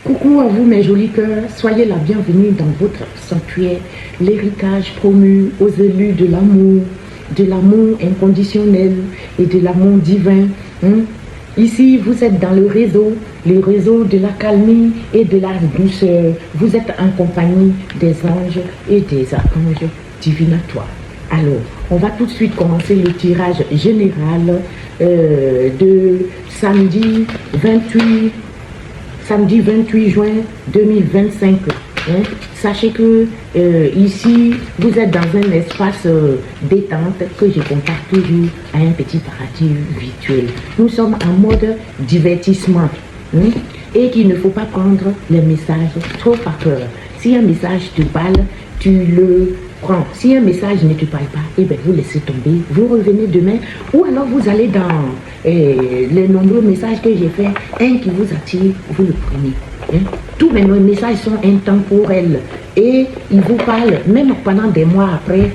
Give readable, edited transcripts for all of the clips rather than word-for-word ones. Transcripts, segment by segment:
Coucou à vous mes jolis cœurs, soyez la bienvenue dans votre sanctuaire, l'héritage promu aux élus de l'amour inconditionnel et de l'amour divin. Ici, vous êtes dans le réseau de la calmie et de la douceur. Vous êtes en compagnie des anges et des archanges divinatoires. Alors, on va tout de suite commencer le tirage général de samedi 28 juin 2025. Sachez que ici, vous êtes dans un espace détente que je compare toujours à un petit paradis virtuel. Nous sommes en mode divertissement et qu'il ne faut pas prendre les messages trop à cœur. Si un message te parle, tu le prends. Si un message ne te parle pas, eh bien, vous laissez tomber, vous revenez demain ou alors vous allez dans les nombreux messages que j'ai fait, un qui vous attire, vous le prenez. Tous mes messages sont intemporels et ils vous parlent, même pendant des mois après,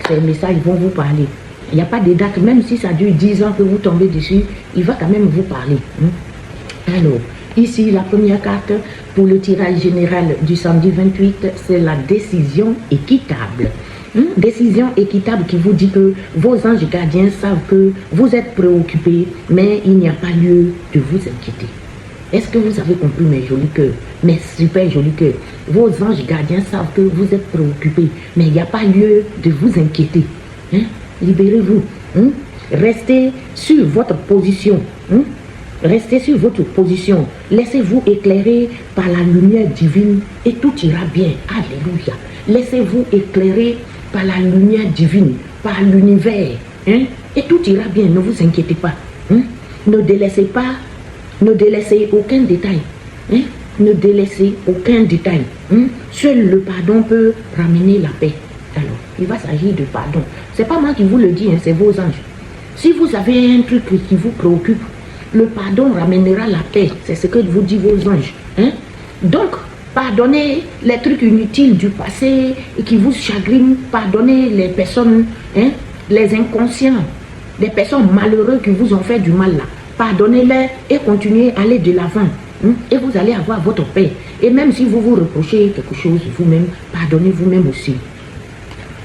ces messages vont vous parler. Il n'y a pas de date, même si ça dure 10 ans que vous tombez dessus, il va quand même vous parler. Alors, ici, la première carte pour le tirage général du samedi 28, c'est la décision équitable. Décision équitable qui vous dit que vos anges gardiens savent que vous êtes préoccupés, mais il n'y a pas lieu de vous inquiéter. Est-ce que vous avez compris mes jolis cœurs, mes super jolis cœurs? Vos anges gardiens savent que vous êtes préoccupés, mais il n'y a pas lieu de vous inquiéter. Libérez-vous. Restez sur votre position. Restez sur votre position. Laissez-vous éclairer par la lumière divine et tout ira bien. Alléluia. Laissez-vous éclairer par la lumière divine, par l'univers. Et tout ira bien. Ne vous inquiétez pas. Ne délaissez pas. Ne délaissez aucun détail. Ne délaissez aucun détail. Seul le pardon peut ramener la paix. Alors, il va s'agir de pardon. C'est pas moi qui vous le dis, c'est vos anges. Si vous avez un truc qui vous préoccupe, le pardon ramènera la paix. C'est ce que vous dit vos anges. Donc, pardonnez les trucs inutiles du passé qui vous chagrinent. Pardonnez les personnes, les inconscients, les personnes malheureuses qui vous ont fait du mal là. Pardonnez-les et continuez à aller de l'avant. Et vous allez avoir votre paix. Et même si vous vous reprochez quelque chose vous-même, pardonnez vous-même aussi.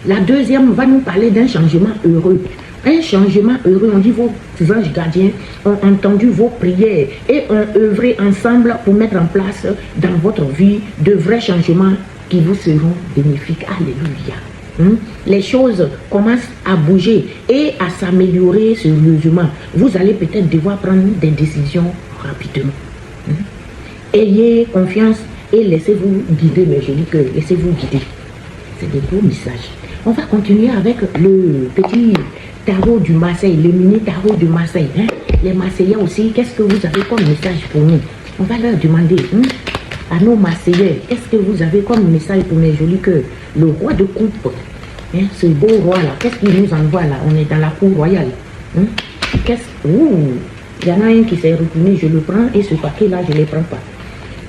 La deuxième va nous parler d'un changement heureux. Un changement heureux, on dit vos anges gardiens ont entendu vos prières et ont œuvré ensemble pour mettre en place dans votre vie de vrais changements qui vous seront bénéfiques. Alléluia. Les choses commencent à bouger et à s'améliorer sérieusement. Vous allez peut-être devoir prendre des décisions rapidement. Ayez confiance et laissez-vous guider, mes jolis cœurs. Laissez-vous guider. C'est des beaux messages. On va continuer avec le petit tarot du Marseille, le mini tarot de Marseille. Les Marseillais aussi, qu'est-ce que vous avez comme message pour nous? On va leur demander à nos Marseillais, qu'est-ce que vous avez comme message pour mes jolis cœurs? Le roi de coupe, ce beau roi là, qu'est-ce qu'il nous envoie là? On est dans la cour royale. Il y en a un qui s'est retourné, je le prends, et ce paquet là, je ne le prends pas.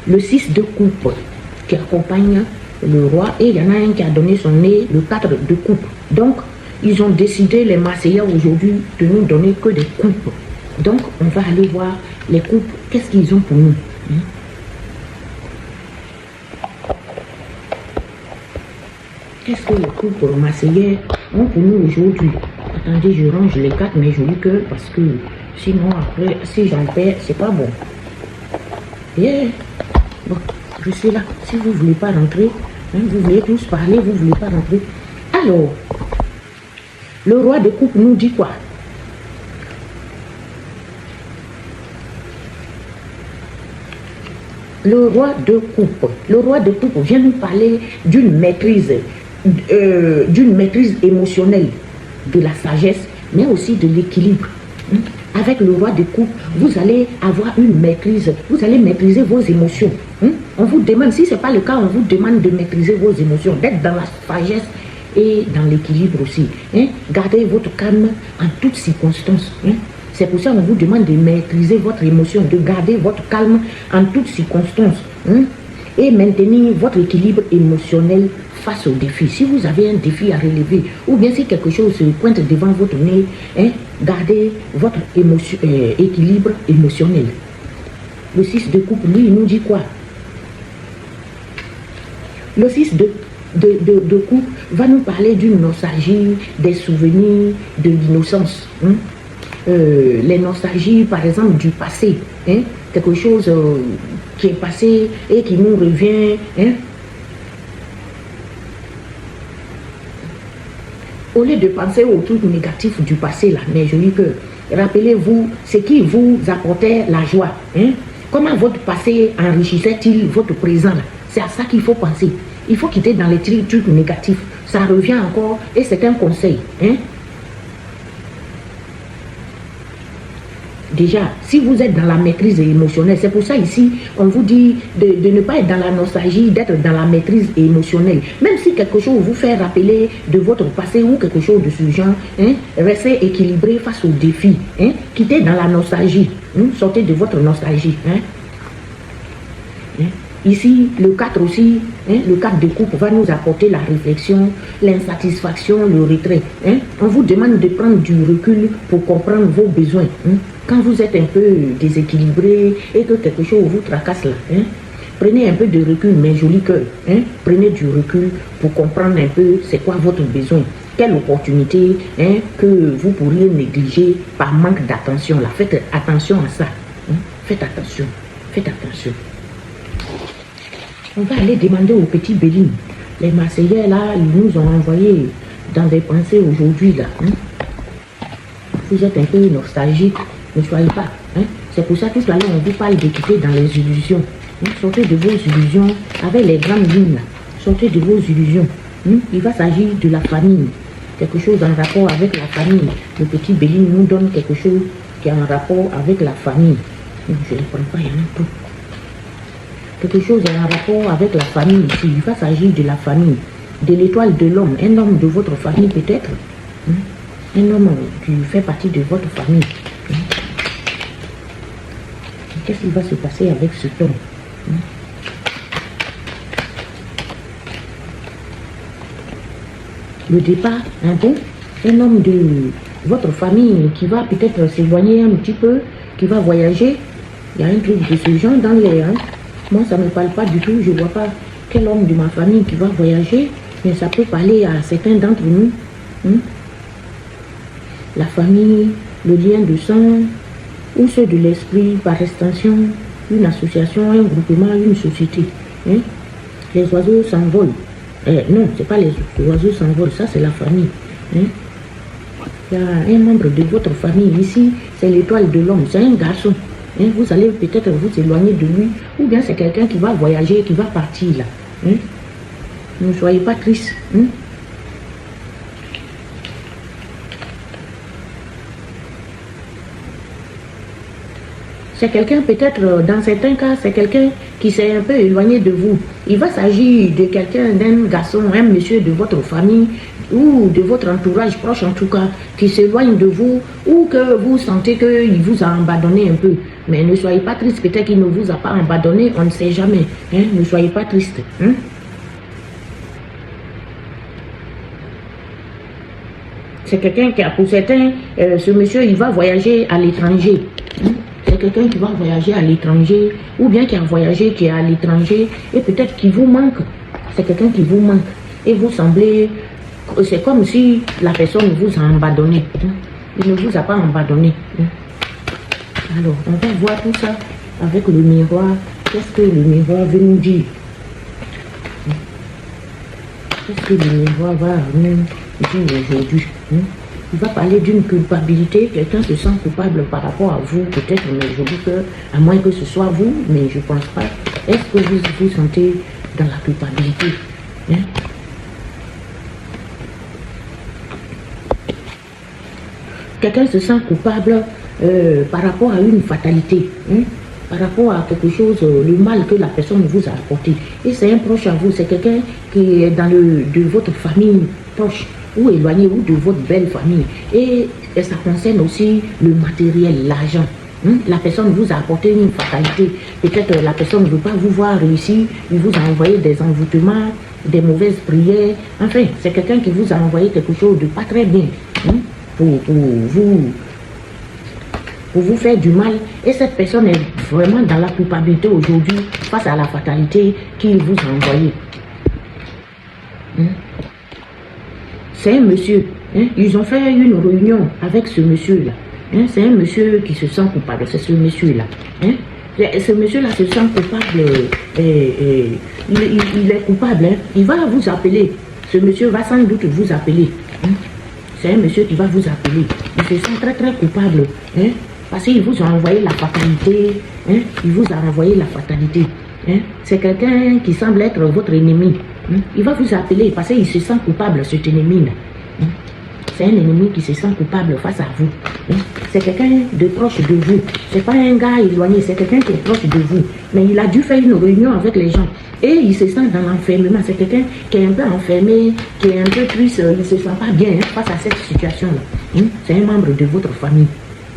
Le 6 de coupe qui accompagne le roi, et il y en a un qui a donné son nez, le 4 de coupe. Donc, ils ont décidé, les Marseillais aujourd'hui, de nous donner que des coupes. Donc, on va aller voir les coupes, qu'est-ce qu'ils ont pour nous. Qu'est-ce que les coupes marseillais ont pour nous aujourd'hui? Attendez, je range les cartes, mes jolis cœurs, parce que sinon, après, si j'en perds, c'est pas bon. Bon, je suis là. Si vous ne voulez pas rentrer, vous voulez tous parler, vous ne voulez pas rentrer. Alors, le roi de coupe nous dit quoi? Le roi de coupe. Le roi de coupe vient nous parler d'une maîtrise émotionnelle, de la sagesse, mais aussi de l'équilibre. Avec le roi de coupe, vous allez avoir une maîtrise, vous allez maîtriser vos émotions. On vous demande, si ce n'est pas le cas, on vous demande de maîtriser vos émotions, d'être dans la sagesse et dans l'équilibre aussi. Gardez votre calme en toutes circonstances. C'est pour ça qu'on vous demande de maîtriser votre émotion, de garder votre calme en toutes circonstances. Et maintenir votre équilibre émotionnel face aux défis. Si vous avez un défi à relever, ou bien si quelque chose se pointe devant votre nez, gardez votre équilibre émotionnel. Le 6 de coupe, lui, il nous dit quoi? Le 6 de coupe va nous parler d'une nostalgie, des souvenirs, de l'innocence. Les nostalgies, par exemple, du passé. Quelque chose qui est passé et qui nous revient. Au lieu de penser aux trucs négatifs du passé, là, mes jolis cœurs, rappelez-vous ce qui vous apportait la joie. Comment votre passé enrichissait-il votre présent? C'est à ça qu'il faut penser. Il faut quitter dans les trucs négatifs. Ça revient encore et c'est un conseil. Déjà, si vous êtes dans la maîtrise émotionnelle, c'est pour ça ici, on vous dit de ne pas être dans la nostalgie, d'être dans la maîtrise émotionnelle. Même si quelque chose vous fait rappeler de votre passé ou quelque chose de ce genre, restez équilibré face aux défis. Quittez dans la nostalgie. Sortez de votre nostalgie. Ici, le 4 aussi, le 4 de coupe va nous apporter la réflexion, l'insatisfaction, le retrait. On vous demande de prendre du recul pour comprendre vos besoins. Quand vous êtes un peu déséquilibré et que quelque chose vous tracasse là, prenez un peu de recul, mes jolis cœurs. Prenez du recul pour comprendre un peu c'est quoi votre besoin. Quelle opportunité que vous pourriez négliger par manque d'attention. Faites attention à ça. Faites attention. Faites attention. On va aller demander aux petits Béline. Les Marseillais là, ils nous ont envoyé dans des pensées aujourd'hui là. Vous êtes un peu nostalgique, ne soyez pas. C'est pour ça tout à l'heure on vous parle de quitter dans les illusions. Sortez de vos illusions avec les grandes lignes là. Sortez de vos illusions. Il va s'agir de la famille. Quelque chose en rapport avec la famille. Le petit Béline nous donne quelque chose qui est en rapport avec la famille. Je ne prends pas, il y en a tout. Quelque chose en rapport avec la famille ici. Il va s'agir de la famille, de l'étoile de l'homme, un homme de votre famille peut-être. Un homme qui fait partie de votre famille. Qu'est-ce qui va se passer avec ce homme? Le départ, un homme de votre famille qui va peut-être s'éloigner un petit peu, qui va voyager. Il y a un truc de ce genre dans l'air. Moi, ça ne me parle pas du tout. Je ne vois pas quel homme de ma famille qui va voyager, mais ça peut parler à certains d'entre nous. La famille, le lien de sang, ou ceux de l'esprit, par extension, une association, un groupement, une société. Les oiseaux s'envolent. Non, ce n'est pas les oiseaux s'envolent, ça c'est la famille. Il y a un membre de votre famille ici, c'est l'étoile de l'homme, c'est un garçon. Vous allez peut-être vous éloigner de lui, ou bien c'est quelqu'un qui va voyager, qui va partir là. Ne soyez pas triste. C'est quelqu'un peut-être, dans certains cas, c'est quelqu'un qui s'est un peu éloigné de vous. Il va s'agir de quelqu'un, d'un garçon, un monsieur de votre famille, ou de votre entourage proche en tout cas, qui s'éloigne de vous, ou que vous sentez qu'il vous a abandonné un peu. Mais ne soyez pas triste, peut-être qu'il ne vous a pas abandonné, on ne sait jamais. Ne soyez pas triste. C'est quelqu'un qui a, pour certains, ce monsieur, il va voyager à l'étranger. C'est quelqu'un qui va voyager à l'étranger, ou bien qui a voyagé, qui est à l'étranger, et peut-être qu'il vous manque. C'est quelqu'un qui vous manque. Et vous semblez, c'est comme si la personne vous a abandonné. Il ne vous a pas abandonné. Alors, on va voir tout ça avec le miroir. Qu'est-ce que le miroir veut nous dire? Qu'est-ce que le miroir va nous dire aujourd'hui? Il va parler d'une culpabilité. Quelqu'un se sent coupable par rapport à vous, peut-être, mais je dis que, à moins que ce soit vous, mais je ne pense pas. Est-ce que vous vous sentez dans la culpabilité? Quelqu'un se sent coupable par rapport à une fatalité, par rapport à quelque chose, le mal que la personne vous a apporté. Et c'est un proche à vous, c'est quelqu'un qui est dans de votre famille proche, ou éloigné, ou de votre belle famille. Et ça concerne aussi le matériel, l'argent. La personne vous a apporté une fatalité. Peut-être la personne ne veut pas vous voir réussir, il vous a envoyé des envoûtements, des mauvaises prières. Enfin, c'est quelqu'un qui vous a envoyé quelque chose de pas très bien pour vous faire du mal. Et cette personne est vraiment dans la culpabilité aujourd'hui face à la fatalité qu'il vous a envoyée. Hein. C'est un monsieur. Hein. Ils ont fait une réunion avec ce monsieur-là. Hein. C'est un monsieur qui se sent coupable. C'est ce monsieur-là. Hein. Ce monsieur-là se sent coupable. Il est coupable. Hein. Il va vous appeler. Ce monsieur va sans doute vous appeler. Hein. C'est un monsieur qui va vous appeler. Il se sent très très coupable. Hein. Parce qu'il vous a envoyé la fatalité. Hein. Il vous a envoyé la fatalité. Hein. C'est quelqu'un qui semble être votre ennemi. Hein. Il va vous appeler parce qu'il se sent coupable, cet ennemi-là. Hein. C'est un ennemi qui se sent coupable face à vous. Hein. C'est quelqu'un de proche de vous. C'est pas un gars éloigné, c'est quelqu'un qui est proche de vous. Mais il a dû faire une réunion avec les gens. Et il se sent dans l'enfermement. C'est quelqu'un qui est un peu enfermé, qui est un peu triste. Il ne se sent pas bien face à cette situation-là. Hein. C'est un membre de votre famille.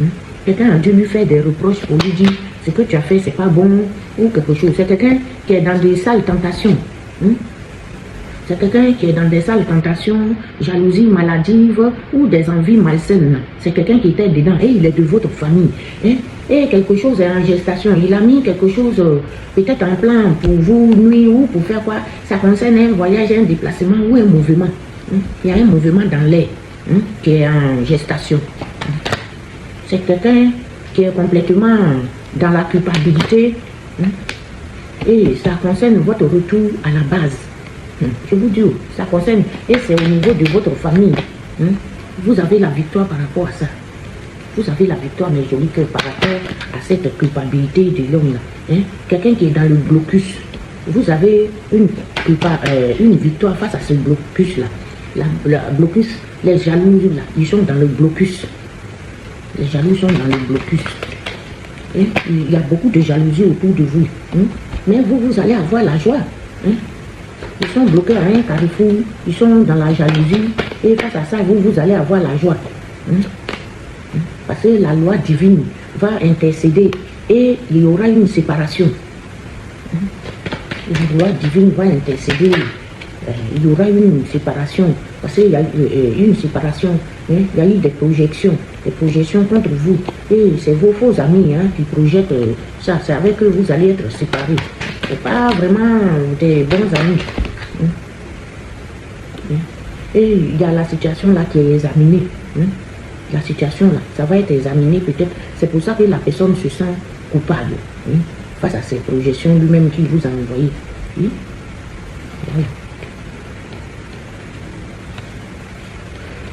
Hein. Quelqu'un a dû lui faire des reproches pour lui dire ce que tu as fait, c'est pas bon ou quelque chose. C'est quelqu'un qui est dans des sales tentations. Hein. C'est quelqu'un qui est dans des sales tentations, jalousie maladive ou des envies malsaines. C'est quelqu'un qui était dedans et il est de votre famille. Hein? Et quelque chose est en gestation. Il a mis quelque chose, peut-être en plan pour vous nuire ou pour faire quoi. Ça concerne un voyage, un déplacement ou un mouvement. Hein? Il y a un mouvement dans l'air hein, qui est en gestation. C'est quelqu'un qui est complètement dans la culpabilité. Hein? Et ça concerne votre retour à la base. Je vous dis, ça concerne, et c'est au niveau de votre famille. Hein. Vous avez la victoire par rapport à ça. Vous avez la victoire, mes jolis cœurs, par rapport à cette culpabilité de l'homme-là. Hein. Quelqu'un qui est dans le blocus. Vous avez une victoire face à ce blocus-là. Le blocus, les jaloux, là, ils sont dans le blocus. Les jaloux sont dans le blocus. Hein. Il y a beaucoup de jalousie autour de vous. Hein. Mais vous allez avoir la joie. Hein. Ils sont bloqués à un carrefour, ils sont dans la jalousie, et face à ça, vous allez avoir la joie. Hein? Parce que la loi divine va intercéder et il y aura une séparation. Hein? La loi divine va intercéder, il y aura une séparation, parce qu'il y a une séparation, hein? Il y a eu des projections contre vous, et c'est vos faux amis hein, qui projettent ça, c'est avec eux que vous allez être séparés. C'est pas vraiment des bons amis. Et il y a la situation là qui est examinée. Hein? La situation là, ça va être examiné peut-être. C'est pour ça que la personne se sent coupable hein? Face à ces projections lui-même qu'il vous a envoyées. Hein? Voilà.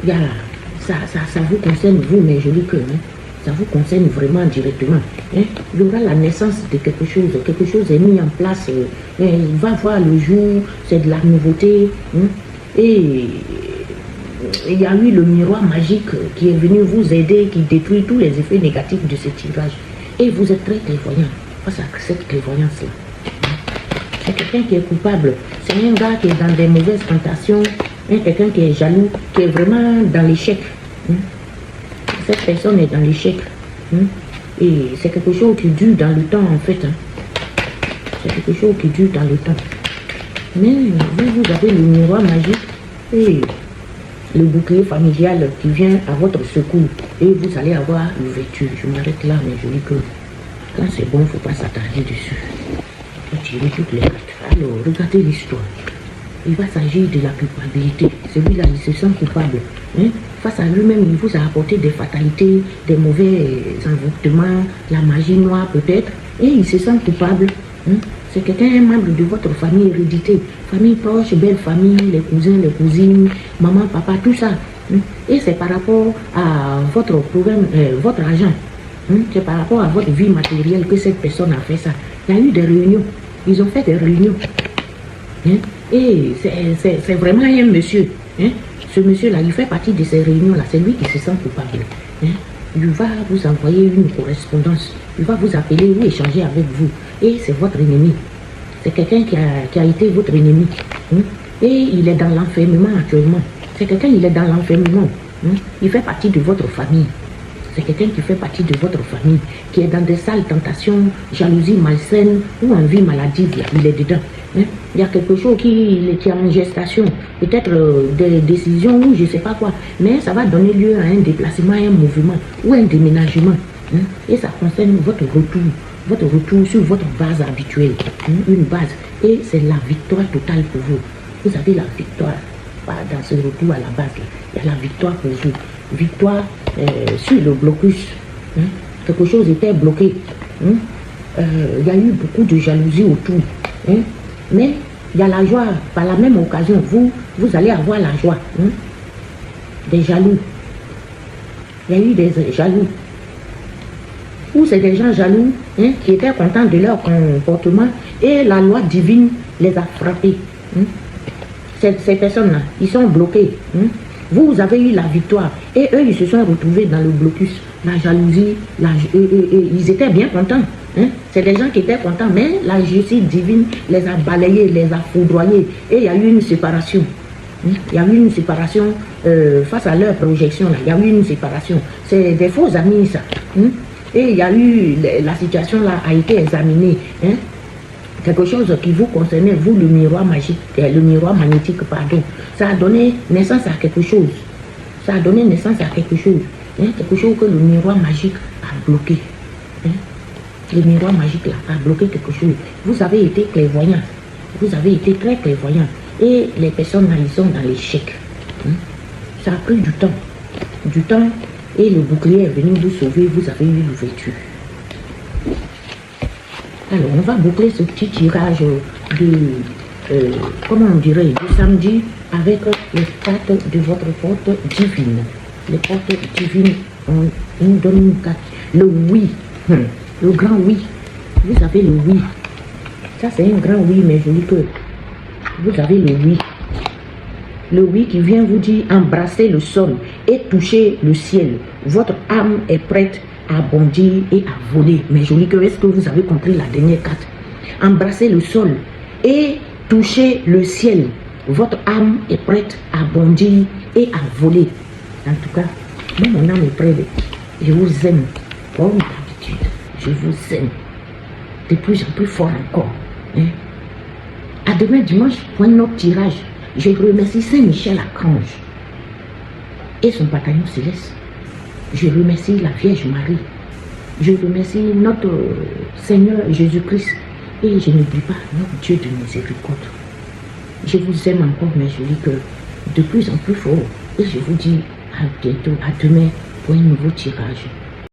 Il y a, ça vous concerne vous, mes jolis cœurs. Hein? Ça vous concerne vraiment directement. Hein? Il y aura la naissance de quelque chose est mis en place, il va voir le jour, c'est de la nouveauté. Hein? Et il y a eu le miroir magique qui est venu vous aider, qui détruit tous les effets négatifs de ce tirage. Et vous êtes très clairvoyant face à cette clairvoyance-là. C'est quelqu'un qui est coupable. C'est un gars qui est dans des mauvaises tentations. Hein? Quelqu'un qui est jaloux, qui est vraiment dans l'échec. Hein? Cette personne est dans l'échec. Hein? Et c'est quelque chose qui dure dans le temps en fait. Hein? C'est quelque chose qui dure dans le temps. Mais vous avez le miroir magique et le bouclier familial qui vient à votre secours. Et vous allez avoir l'ouverture. Je m'arrête là, mais je dis que quand c'est bon, il ne faut pas s'attarder dessus. Il faut tirer toutes les cartes. Alors, regardez l'histoire. Il va s'agir de la culpabilité. Celui-là, il se sent coupable. Hein? Face à lui-même, il vous a apporté des fatalités, des mauvais envoûtements, la magie noire peut-être. Et il se sent coupable. Hein? C'est quelqu'un, un membre de votre famille hérédité. Famille proche, belle famille, les cousins, les cousines, maman, papa, tout ça. Hein? Et c'est par rapport à votre programme, votre argent. Hein? C'est par rapport à votre vie matérielle que cette personne a fait ça. Il y a eu des réunions. Ils ont fait des réunions. Hein? Et c'est vraiment un monsieur. Hein? Ce monsieur-là, il fait partie de ces réunions-là. C'est lui qui se sent coupable. Hein? Il va vous envoyer une correspondance. Il va vous appeler ou échanger avec vous. Et c'est votre ennemi. C'est quelqu'un qui a été votre ennemi. Hein? Et il est dans l'enfermement actuellement. C'est quelqu'un, il est dans l'enfermement. Hein? Il fait partie de votre famille. C'est quelqu'un qui fait partie de votre famille, qui est dans des sales tentations, jalousie malsaine ou envie maladive. Là, il est dedans. Hein? Il y a quelque chose qui est en gestation, peut-être des décisions ou je ne sais pas quoi, mais ça va donner lieu à un déplacement, un mouvement ou un déménagement. Hein? Et ça concerne votre retour sur votre base habituelle, hein? Une base. Et c'est la victoire totale pour vous. vous avez la victoire. Dans ce retour à la base, il y a la victoire pour vous. Victoire sur le blocus. Hein? Quelque chose était bloqué. Hein? Il y a eu beaucoup de jalousie autour. Hein? Mais il y a la joie. Par la même occasion, vous allez avoir la joie. Hein? Des jaloux. Il y a eu des jaloux. Ou c'est des gens jaloux, hein, qui étaient contents de leur comportement et la loi divine les a frappés. Hein. Ces personnes-là, ils sont bloqués. Hein. Vous avez eu la victoire et eux, ils se sont retrouvés dans le blocus. La jalousie, ils étaient bien contents. Hein. C'est des gens qui étaient contents, mais la justice divine les a balayés, les a foudroyés et il y a eu une séparation. Il y a eu une séparation face à leur projection. Là. Il y a eu une séparation. C'est des faux amis, ça. Hein. Et il y a eu, la situation là a été examinée. Hein. Quelque chose qui vous concernait, vous, le miroir magique, le miroir magnétique, pardon. Ça a donné naissance à quelque chose. Ça a donné naissance à quelque chose. Hein. Quelque chose que le miroir magique a bloqué. Hein. Le miroir magique là a bloqué quelque chose. Vous avez été clairvoyant. Vous avez été très clairvoyant. Et les personnes là, ils sont dans l'échec. Hein. Ça a pris du temps. Du temps. Et le bouclier est venu vous sauver, vous avez eu l'ouverture. Alors, on va boucler ce petit tirage de, comment on dirait, de samedi avec les cartes de votre porte divine. Les portes divines, on donne une carte. Le oui, le grand oui. Vous avez le oui. Ça, c'est un grand oui, mais joli que vous avez le oui. Le oui qui vient vous dire embrasser le sol et toucher le ciel. Votre âme est prête à bondir et à voler. Mais joli que, est-ce que vous avez compris la dernière carte? Embrasser le sol et toucher le ciel. Votre âme est prête à bondir et à voler. En tout cas, moi, mon âme est prête. Je vous aime. Comme d'habitude, je vous aime. De plus en plus fort encore. Hein? À demain dimanche pour un autre tirage. Je remercie Saint-Michel Archange et son bataillon céleste. Je remercie la Vierge Marie. Je remercie notre Seigneur Jésus-Christ. Et je n'oublie pas notre Dieu de miséricorde. Je vous aime encore, mais je dis que de plus en plus fort. Et je vous dis à bientôt, à demain pour un nouveau tirage.